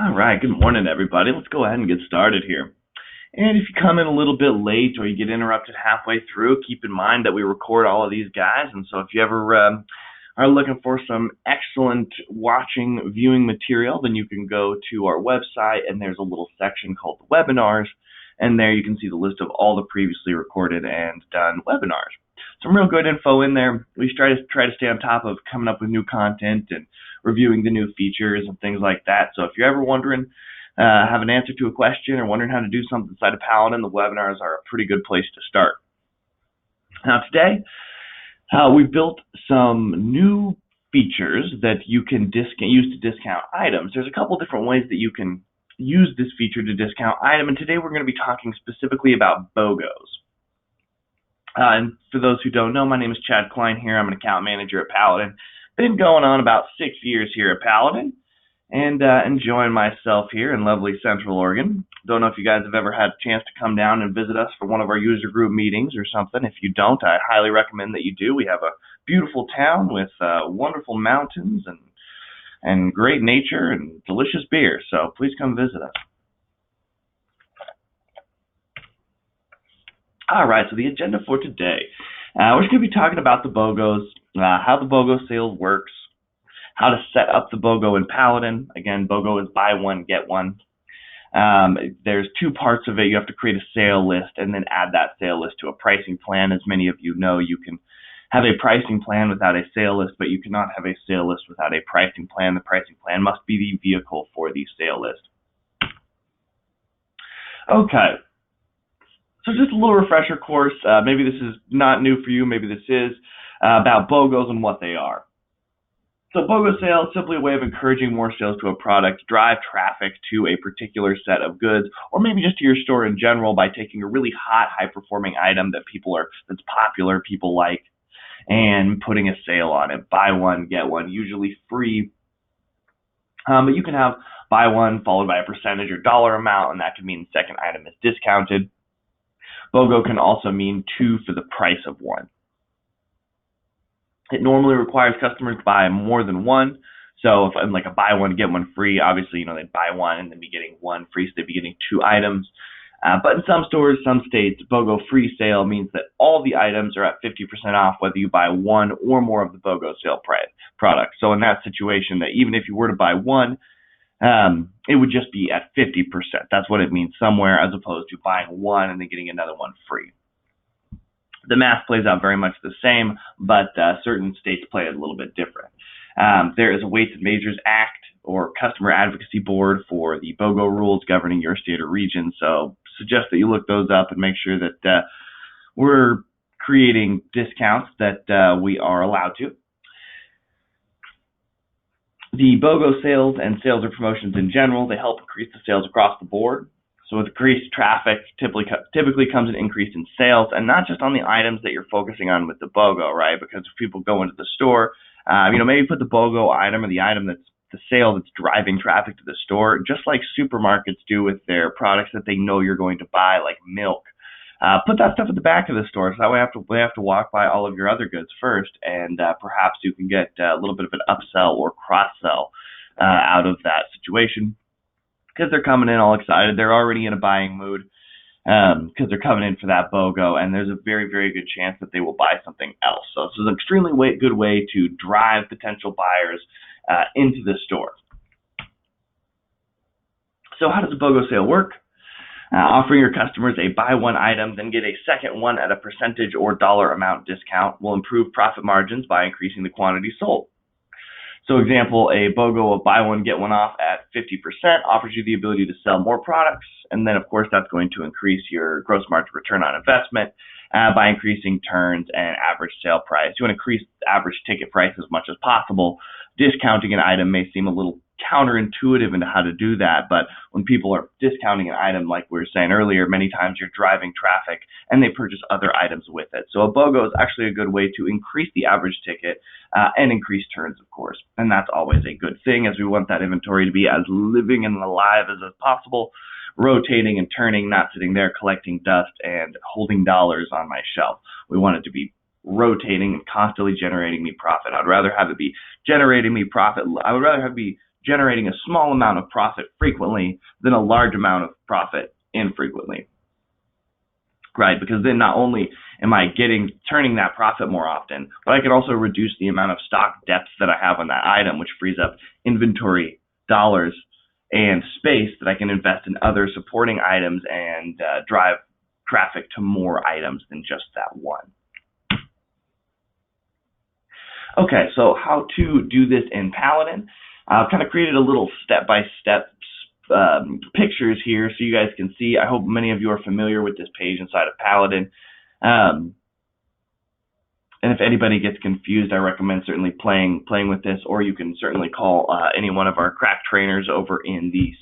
All right, good morning, everybody. Let's go ahead and get started here. And if you come in a little bit late or you get interrupted halfway through, keep in mind that we record all of these guys. And so if you ever are looking for some excellent viewing material, then you can go to our website and there's a little section called the webinars. And there you can see the list of all the previously recorded and done webinars. Some real good info in there. We try to stay on top of coming up with new content and reviewing the new features and things like that. So if you're ever wondering, have an answer to a question or wondering how to do something inside of Paladin, the webinars are a pretty good place to start. Now today, we've built some new features that you can use to discount items. There's a couple different ways that you can use this feature to discount item, and today we're going to be talking specifically about BOGOs. And for those who don't know, my name is Chad Klein here. I'm an account manager at Paladin. Been going on about 6 years here at Paladin and enjoying myself here in lovely Central Oregon. Don't know if you guys have ever had a chance to come down and visit us for one of our user group meetings or something. If you don't, I highly recommend that you do. We have a beautiful town with wonderful mountains and great nature and delicious beer, so please come visit us. All right, so the agenda for today, we're just going to be talking about the BOGOs, how the BOGO sale works, how to set up the BOGO in Paladin. Again, BOGO is buy one, get one. There's two parts of it. You have to create a sale list and then add that sale list to a pricing plan. As many of you know, you can have a pricing plan without a sale list, but you cannot have a sale list without a pricing plan. The pricing plan must be the vehicle for the sale list. Okay. So just a little refresher course, maybe this is not new for you, maybe this is, about BOGOs and what they are. So BOGO sale is simply a way of encouraging more sales to a product, drive traffic to a particular set of goods, or maybe just to your store in general by taking a really hot, high-performing item that's popular, people like, and putting a sale on it. Buy one, get one, usually free. But you can have buy one followed by a percentage or dollar amount, and that could mean the second item is discounted. BOGO can also mean two for the price of one. It normally requires customers to buy more than one. So if I'm like a buy one, get one free, obviously, they'd buy one and then be getting one free, so they'd be getting two items. But in some stores, some states, BOGO free sale means that all the items are at 50% off, whether you buy one or more of the BOGO sale product. So in that situation, that even if you were to buy one, it would just be at 50%. That's what it means somewhere, as opposed to buying one and then getting another one free. The math plays out very much the same, but certain states play it a little bit different. There is a Weights and Measures Act or Customer Advocacy Board for the BOGO rules governing your state or region, so suggest that you look those up and make sure that we're creating discounts that we are allowed to. The BOGO sales and sales or promotions in general, they help increase the sales across the board. So with increased traffic, typically comes an increase in sales, and not just on the items that you're focusing on with the BOGO, right? Because if people go into the store, maybe put the BOGO item or the item that's the sale that's driving traffic to the store, just like supermarkets do with their products that they know you're going to buy, like milk. Put that stuff at the back of the store, so that way they have to walk by all of your other goods first, and perhaps you can get a little bit of an upsell or cross-sell out of that situation, because they're coming in all excited. They're already in a buying mood because they're coming in for that BOGO, and there's a very, very good chance that they will buy something else. So this is an extremely good way to drive potential buyers into the store. So how does a BOGO sale work? Offering your customers a buy one item, then get a second one at a percentage or dollar amount discount will improve profit margins by increasing the quantity sold. So example, a BOGO of buy one, get one off at 50% offers you the ability to sell more products. And then of course, that's going to increase your gross margin return on investment by increasing turns and average sale price. You want to increase the average ticket price as much as possible. Discounting an item may seem a little counterintuitive into how to do that, but when people are discounting an item, like we were saying earlier, many times you're driving traffic and they purchase other items with it. So a BOGO is actually a good way to increase the average ticket and increase turns, of course. And that's always a good thing, as we want that inventory to be as living and alive as possible, rotating and turning, not sitting there collecting dust and holding dollars on my shelf. We want it to be rotating and constantly generating me profit. I'd rather have it be generating me profit. I would rather have it be generating a small amount of profit frequently than a large amount of profit infrequently. Right, because then not only am I turning that profit more often, but I could also reduce the amount of stock depth that I have on that item, which frees up inventory dollars and space that I can invest in other supporting items and drive traffic to more items than just that one. Okay, so how to do this in Paladin. I've kind of created a little step-by-step pictures here so you guys can see. I hope many of you are familiar with this page inside of Paladin. And if anybody gets confused, I recommend certainly playing with this, or you can certainly call any one of our crack trainers over in the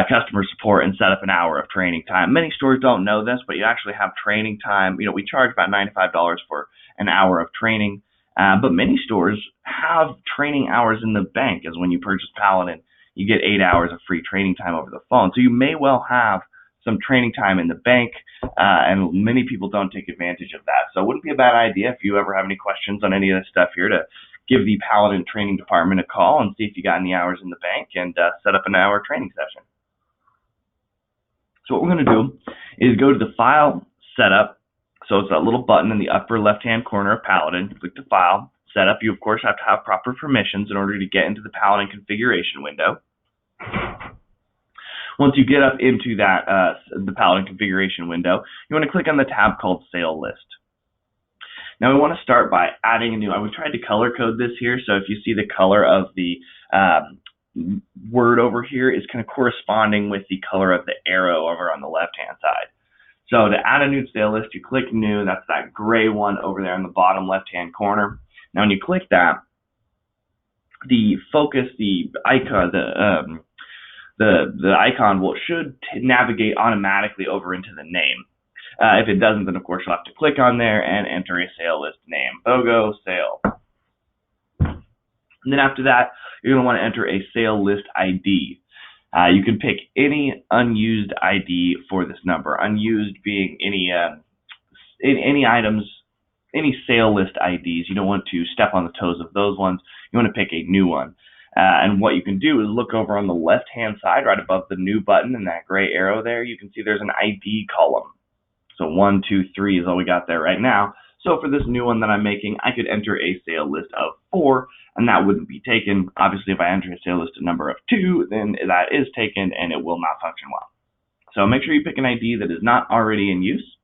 customer support, and set up an hour of training time. Many stores don't know this, but you actually have training time. We charge about $95 for an hour of training, but many stores have training hours in the bank, as when you purchase Paladin, you get 8 hours of free training time over the phone. So you may well have some training time in the bank, and many people don't take advantage of that. So it wouldn't be a bad idea, if you ever have any questions on any of this stuff here, to give the Paladin training department a call and see if you got any hours in the bank, and set up an hour training session. So what we're going to do is go to the File, Setup. So it's that little button in the upper left-hand corner of Paladin. Click the File, Setup. You, of course, have to have proper permissions in order to get into the Paladin configuration window. Once you get up into that the Paladin configuration window, you want to click on the tab called Sale List. Now we want to start by adding a new. I tried to color code this here, so if you see the color of the word over here is kind of corresponding with the color of the arrow over on the left-hand side. So to add a new sale list, you click New. That's that gray one over there in the bottom left-hand corner. Now when you click that, the focus, the icon, the icon should navigate automatically over into the name. If it doesn't, then of course you'll have to click on there and enter a sale list name, BOGO sale. And then after that, you're going to want to enter a sale list ID. You can pick any unused ID for this number. Unused being any items, any sale list IDs. You don't want to step on the toes of those ones. You want to pick a new one. And what you can do is look over on the left-hand side, right above the new button and that gray arrow there. You can see there's an ID column. So 1, 2, 3 is all we got there right now. So for this new one that I'm making, I could enter a sale list of 4, and that wouldn't be taken. Obviously, if I enter a sale list number of 2, then that is taken, and it will not function well. So make sure you pick an ID that is not already in use.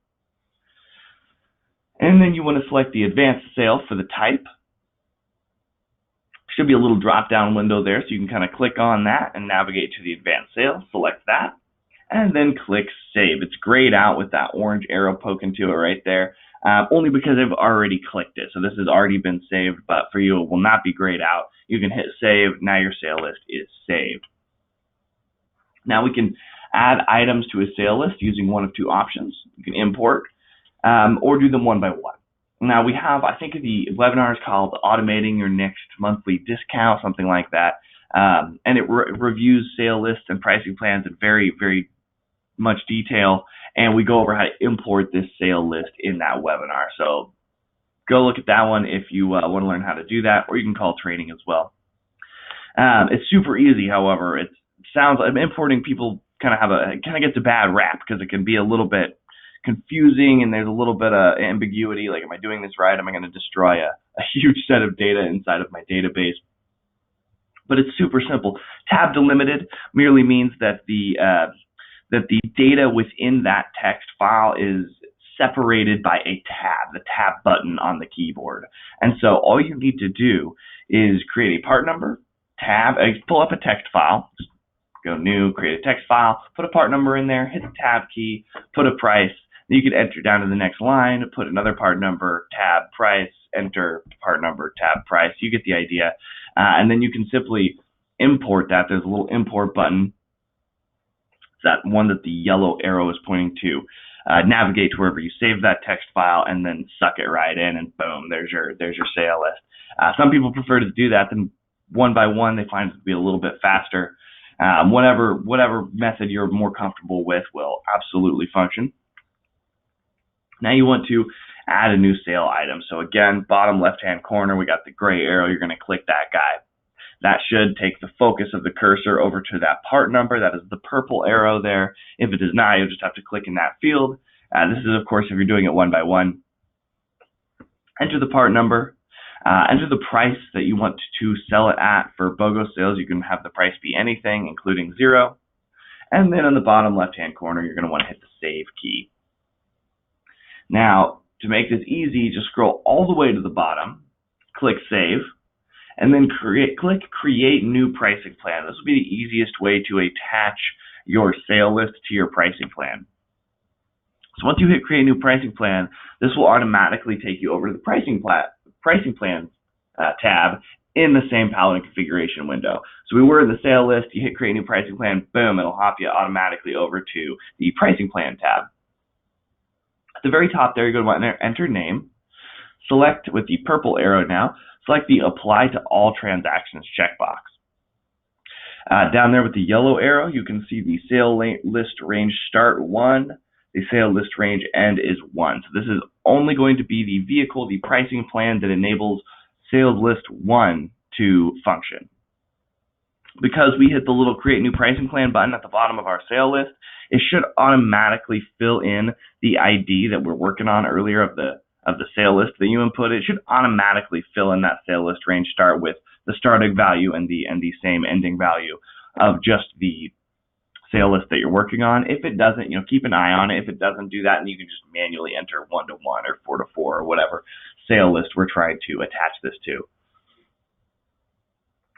And then you want to select the advanced sale for the type. Should be a little drop-down window there, so you can kind of click on that and navigate to the advanced sale. Select that, and then click Save. It's grayed out with that orange arrow poking to it right there, only because I've already clicked it. So this has already been saved, but for you, it will not be grayed out. You can hit Save. Now your sale list is saved. Now we can add items to a sale list using one of two options. You can import or do them one by one. Now we have, I think the webinar is called Automating Your Next Monthly Discount, something like that. And it reviews sale lists and pricing plans in very, very much detail. And we go over how to import this sale list in that webinar. So go look at that one if you want to learn how to do that, or you can call training as well. It's super easy, however. It sounds like importing, people kind of gets a bad rap because it can be a little bit confusing and there's a little bit of ambiguity. Like, am I doing this right? Am I going to destroy a huge set of data inside of my database? But it's super simple. Tab delimited merely means that the data within that text file is separated by a tab, the tab button on the keyboard. And so all you need to do is create a part number, tab, pull up a text file, just go new, create a text file, put a part number in there, hit the tab key, put a price. Then you can enter down to the next line, put another part number, tab, price, enter part number, tab, price. You get the idea. And then you can simply import that. There's a little import button. It's that one that the yellow arrow is pointing to. Navigate to wherever you save that text file and then suck it right in, and boom, there's your sale list. Some people prefer to do that. Then one by one, they find it to be a little bit faster. Whatever method you're more comfortable with will absolutely function. Now you want to add a new sale item. So again, bottom left-hand corner, we got the gray arrow. You're going to click that guy. that should take the focus of the cursor over to that part number. That is the purple arrow there. If it does not, you'll just have to click in that field. This is, of course, if you're doing it one by one. Enter the part number. Enter the price that you want to sell it at. For BOGO sales, you can have the price be anything, including 0. And then in the bottom left-hand corner, you're going to want to hit the Save key. Now, to make this easy, just scroll all the way to the bottom, click Save, and then click Create New Pricing Plan. This will be the easiest way to attach your sale list to your pricing plan. So once you hit Create New Pricing Plan, this will automatically take you over to the Pricing Plan tab in the same Paladin configuration window. So we were in the sale list, you hit Create New Pricing Plan, boom, it'll hop you automatically over to the Pricing Plan tab. At the very top there, you're going to want to enter name, select with the purple arrow now, select the Apply to All Transactions checkbox. Down there with the yellow arrow, you can see the sale list range start 1, the sale list range end is 1. So this is only going to be the vehicle, the pricing plan that enables sales list 1 to function. Because we hit the little Create New Pricing Plan button at the bottom of our sale list, it should automatically fill in the ID that we're working on earlier of the sale list that you input. It should automatically fill in that sale list range start with the starting value and the same ending value of just the sale list that you're working on. If it doesn't, keep an eye on it. If it doesn't do that, then you can just manually enter 1 to 1 or 4 to 4 or whatever sale list we're trying to attach this to.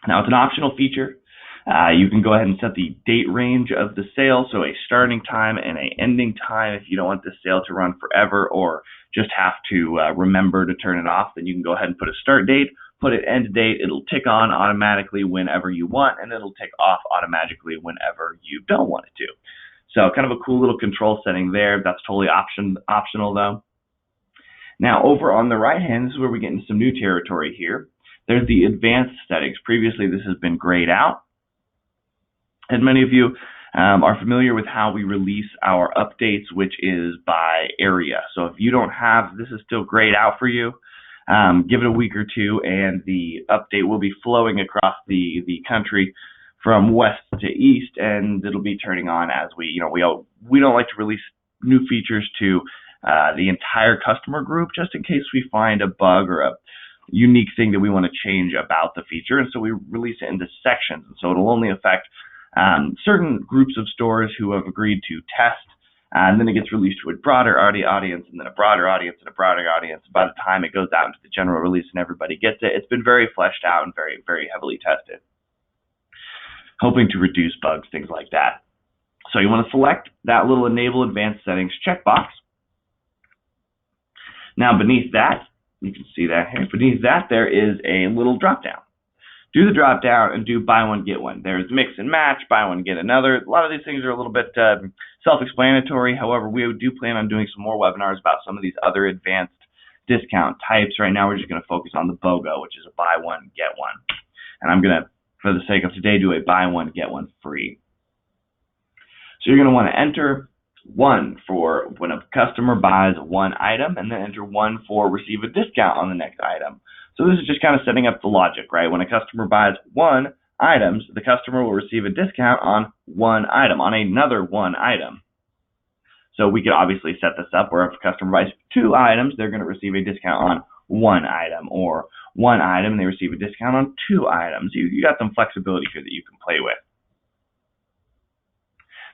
Now, it's an optional feature. You can go ahead and set the date range of the sale, so a starting time and an ending time. If you don't want the sale to run forever or just have to remember to turn it off, then you can go ahead and put a start date, put an end date. It'll tick on automatically whenever you want, and it'll tick off automatically whenever you don't want it to. So kind of a cool little control setting there. That's totally optional though. Now over on the right hand, this is where we get into some new territory here. There's the advanced settings. Previously this has been grayed out. And many of you are familiar with how we release our updates, which is by area. So if you don't have, this is still grayed out for you, give it a week or two and the update will be flowing across the country from west to east, and it'll be turning on as we don't like to release new features to the entire customer group just in case we find a bug or a unique thing that we want to change about the feature, and so we release it into sections, and so it'll only affect certain groups of stores who have agreed to test, and then it gets released to a broader audience, and then a broader audience, and a broader audience. By the time it goes out into the general release and everybody gets it, it's been very fleshed out and very, very heavily tested, hoping to reduce bugs, things like that. So you want to select that little Enable Advanced Settings checkbox. Now beneath that, you can see that here, beneath that there is a little drop down. Do the drop down and do buy one, get one. There's mix and match, buy one, get another. A lot of these things are a little bit self-explanatory. However, we do plan on doing some more webinars about some of these other advanced discount types. Right now, we're just going to focus on the BOGO, which is a buy one, get one. And I'm going to, for the sake of today, do a buy one, get one free. So you're going to want to enter 1 for when a customer buys one item, and then enter 1 for receive a discount on the next item. So this is just kind of setting up the logic, right? When a customer buys 1 item, the customer will receive a discount on 1 item, on another 1 item. So we could obviously set this up where if a customer buys 2 items, they're going to receive a discount on 1 item, or 1 item and they receive a discount on 2 items. You got some flexibility here that you can play with.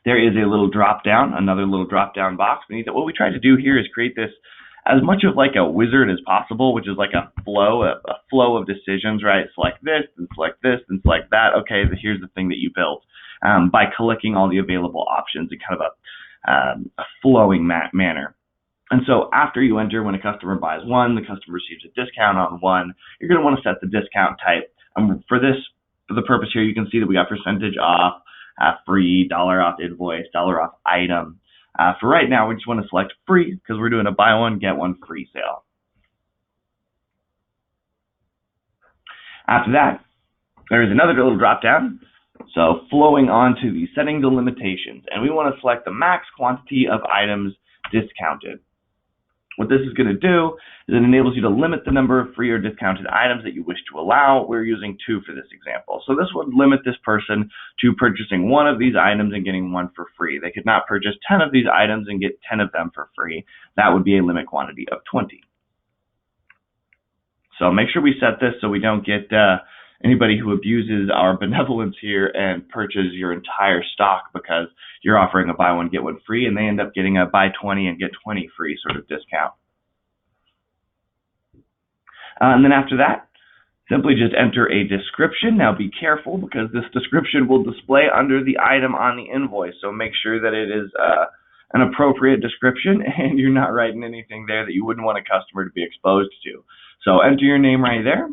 There is a little drop down, another little drop down box beneath it. What we try to do here is create this as much of like a wizard as possible, which is like a flow of decisions, right? Select this, and select this, and select that. Okay, here's the thing that you built, by clicking all the available options in kind of a flowing manner. And so after you enter, when a customer buys 1, the customer receives a discount on 1. You're going to want to set the discount type. For the purpose here, you can see that we got percentage off, free, dollar off invoice, dollar off item. For right now, we just want to select free because we're doing a buy one, get one free sale. After that, there is another little drop down. So flowing on to the setting the limitations, and we want to select the max quantity of items discounted. What this is going to do is it enables you to limit the number of free or discounted items that you wish to allow. We're using 2 for this example. So this would limit this person to purchasing 1 of these items and getting 1 for free. They could not purchase 10 of these items and get 10 of them for free. That would be a limit quantity of 20. So make sure we set this so we don't get anybody who abuses our benevolence here and purchases your entire stock because you're offering a buy one get one free, and they end up getting a buy 20 and get 20 free sort of discount. And then after that, simply just enter a description. Now be careful because this description will display under the item on the invoice, so make sure that it is an appropriate description and you're not writing anything there that you wouldn't want a customer to be exposed to. So enter your name right there.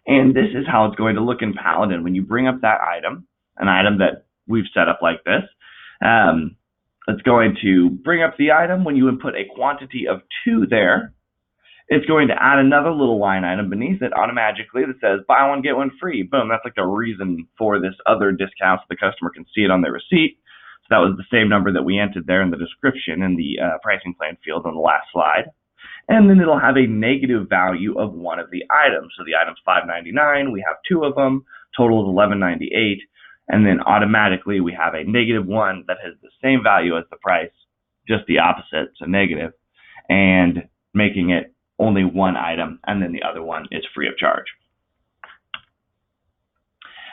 And this is how it's going to look in Paladin. When you bring up that item, an item that we've set up like this, it's going to bring up the item. When you input a quantity of 2 there, it's going to add another little line item beneath it automatically that says buy one, get one free. Boom, that's like the reason for this other discount so the customer can see it on their receipt. So that was the same number that we entered there in the description in the pricing plan field on the last slide. And then it'll have a negative value of 1 of the items. So the item's $5.99, we have 2 of them, total is $11.98, and then automatically we have a -1 that has the same value as the price, just the opposite, so negative, and making it only 1 item, and then the other one is free of charge.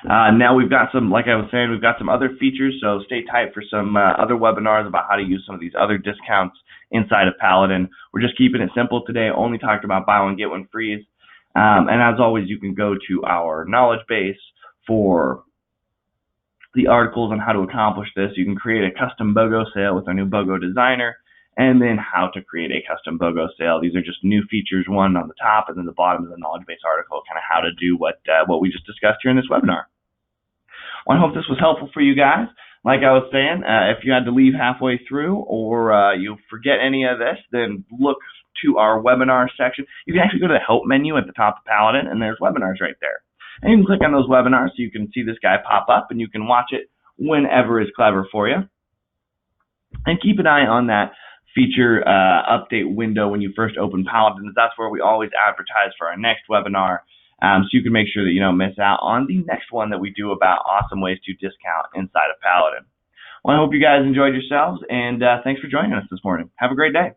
Now we've got some, like I was saying, we've got some other features, so stay tight for some other webinars about how to use some of these other discounts inside of Paladin. We're just keeping it simple today, only talked about buy one, get one frees. And as always, you can go to our knowledge base for the articles on how to accomplish this. You can create a custom BOGO sale with our new BOGO designer, and then how to create a custom BOGO sale. These are just new features, one on the top, and then the bottom of the knowledge base article, kind of how to do what we just discussed here in this webinar. Well, I hope this was helpful for you guys. Like I was saying, if you had to leave halfway through or you forget any of this, then look to our webinar section. You can actually go to the help menu at the top of Paladin, and there's webinars right there. And you can click on those webinars so you can see this guy pop up, and you can watch it whenever is clever for you. And keep an eye on that feature update window when you first open Paladin. That's where we always advertise for our next webinar, so you can make sure that you don't miss out on the next one that we do about awesome ways to discount inside of Paladin. Well, I hope you guys enjoyed yourselves, and thanks for joining us this morning. Have a great day.